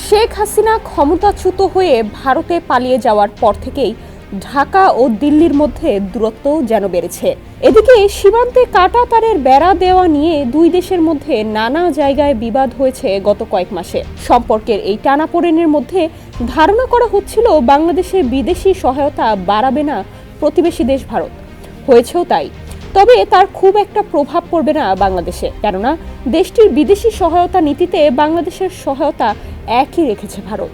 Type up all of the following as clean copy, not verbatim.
শেখ হাসিনা ক্ষমতাচ্যুত হয়ে ভারতে পালিয়ে যাওয়ার পর থেকেই ঢাকা ও দিল্লির মধ্যে দূরত্ব যেন বেড়েছে। এদিকে সীমান্তে কাঁটা তারের বেড়া দেওয়া নিয়ে দুই দেশের মধ্যে নানা জায়গায় বিবাদ হয়েছে গত কয়েক মাসে। সম্পর্কের এই টানাপোড়েনের মধ্যে ধারণা করা হচ্ছিল বাংলাদেশে বিদেশি সহায়তা বাড়াবে না প্রতিবেশী দেশ ভারত। হয়েছেও তাই। তবে তার খুব একটা প্রভাব পড়বে না বাংলাদেশে, কেননা দেশটির বিদেশি সহায়তা নীতিতে বাংলাদেশের সহায়তা একই রেখেছে ভারত।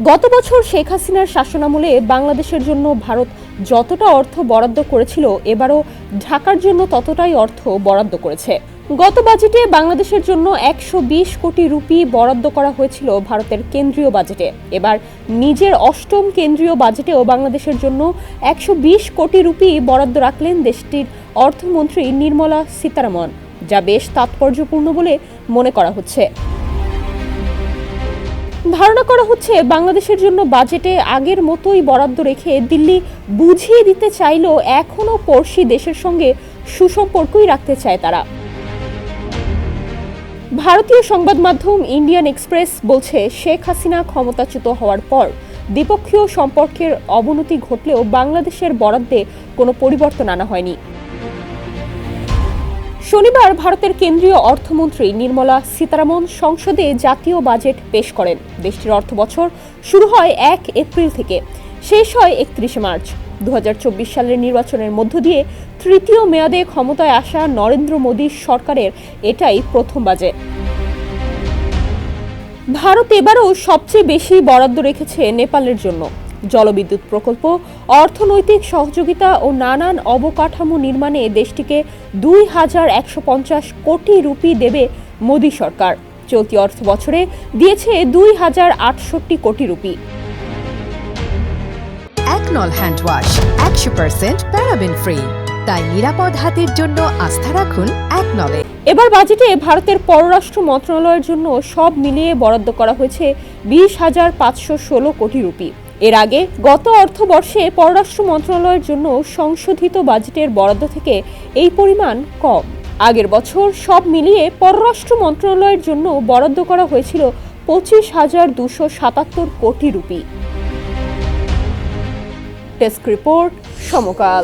গত বছর শেখ হাসিনার শাসনামলে বাংলাদেশের জন্য ভারত যতটা অর্থ বরাদ্দ করেছিল, এবারও ঢাকার জন্য ততটাই অর্থ বরাদ্দ করেছে। গত বাজেটে বাংলাদেশের জন্য 120 কোটি রুপি বরাদ্দ করা হয়েছিল ভারতের কেন্দ্রীয় বাজেটে। এবার নিজের অষ্টম কেন্দ্রীয় বাজেটেও বাংলাদেশের জন্য 120 কোটি রুপি বরাদ্দ রাখলেন দেশটির অর্থমন্ত্রী নির্মলা সীতারামন, যা বেশ তাৎপর্যপূর্ণ বলে মনে করা হচ্ছে। ধারণা করা হচ্ছে বাংলাদেশের জন্য বাজেটে আগের মতোই বরাদ্দ রেখে দিল্লি বুঝিয়ে দিতে চাইলেও এখনও পড়শি দেশের সঙ্গে সুসম্পর্কই রাখতে চায় তারা। ভারতীয় সংবাদ মাধ্যম ইন্ডিয়ান এক্সপ্রেস বলছে, শেখ হাসিনা ক্ষমতাচ্যুত হওয়ার পর দ্বিপক্ষীয় সম্পর্কের অবনতি ঘটলেও বাংলাদেশের বরাদ্দে কোনো পরিবর্তন আনা হয়নি। শনিবার ভারতের কেন্দ্রীয় অর্থমন্ত্রী নির্মলা সীতারামন সংসদে জাতীয় বাজেট পেশ করেন। দেশটির অর্থবছর শুরু হয় 1 এপ্রিল থেকে, শেষ হয় 31 মার্চ। 2024 সালের নির্বাচনের মধ্য দিয়ে তৃতীয় মেয়াদে ক্ষমতায় আসা নরেন্দ্র মোদী সরকারের এটাই প্রথম বাজেট। ভারত এবারও সবচেয়ে বেশি বরাদ্দ রেখেছে নেপালের জন্য। জলবিদ্যুৎ প্রকল্প, অর্থনৈতিক সহযোগিতা ও নানান অবকাঠামো নির্মাণে দেশটিকে 2150 কোটি রুপি দেবে মোদী সরকার। চলতি অর্থ বছরে দিয়েছে 2068 কোটি রুপি। একনল হ্যান্ড ওয়াশ 100% প্যারাবেন ফ্রি, তাই নিরাপদ হাতের জন্য আস্থা রাখুন একনলে। এবার বাজেটে ভারতের পররাষ্ট্র মন্ত্রণালয়ের জন্য সব মিলিয়ে বরাদ্দ করা হয়েছে 20,516 কোটি রুপি। এর আগে গত অর্থবর্ষে পররাষ্ট্র মন্ত্রণালয়ের জন্য সংশোধিত বাজেটের বরাদ্দ থেকে এই পরিমাণ কম। আগের বছর সব মিলিয়ে পররাষ্ট্র মন্ত্রণালয়ের জন্য বরাদ্দ করা হয়েছিল 25,277 কোটি রুপি। ডেস্ক রিপোর্ট, সমকাল।